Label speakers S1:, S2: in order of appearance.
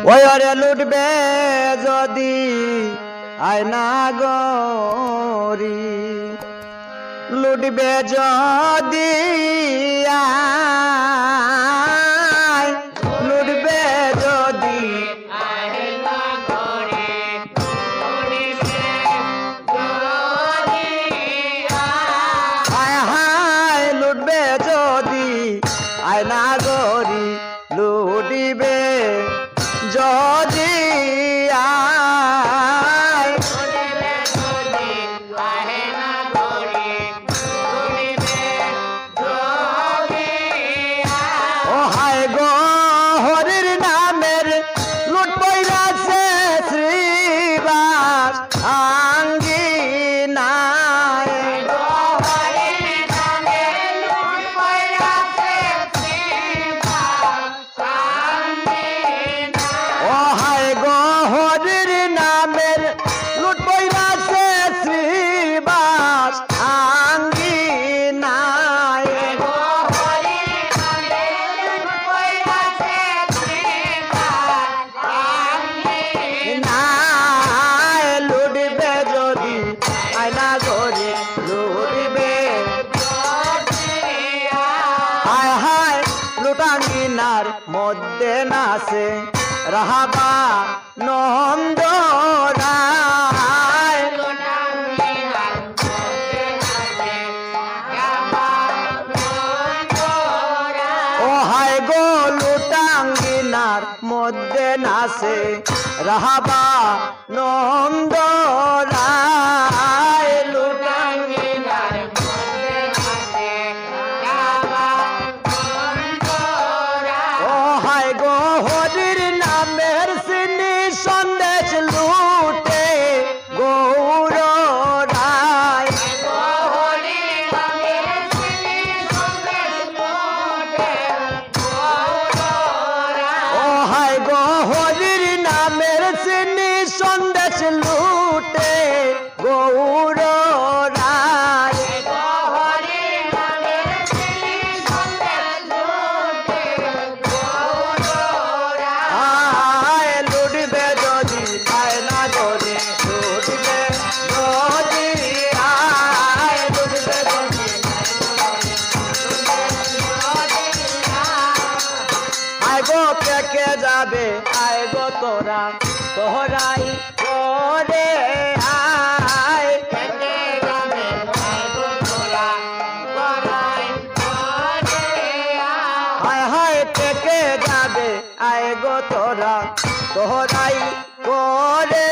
S1: ওই ওরে লুটবে যদি আয়না গরি লুটবে যদি লুটবে যদি লুটবে যদি আয়না গরি লুটিবে যদি ও হায় গো হরির নামের লুট পইরাছে শ্রীবাস আঙ্গি নাই ও হায় গো হরির নামের লুট পইরাছে শ্রীবাস আঙ্গি নাই লুটবে যদি আয়না গরি লুটবে হায় হায় লুটাঙ্গিনার মধ্যে নাচে রাহাবা নন্দ রায় ও হায় গো লুটাঙ্গিনার মধ্যে নাচে রাহাবা নন্দ রায় লুটাঙ্গিনার ও হায় গো হরির নামের সিনি সন্দেশ লুটে গৌর রায় ও হায় গো হরির নামের সিনি সন্দেশ লুটে গৌর রায় লুটবে যদি আয়না গরি লুটবে যদি লুটবে যদি আয় গো কে যাবে আয় গো তোরা তোহরাই করে আয় হায় হায় কে যাবে আয় গো তোরা তোহরাই করে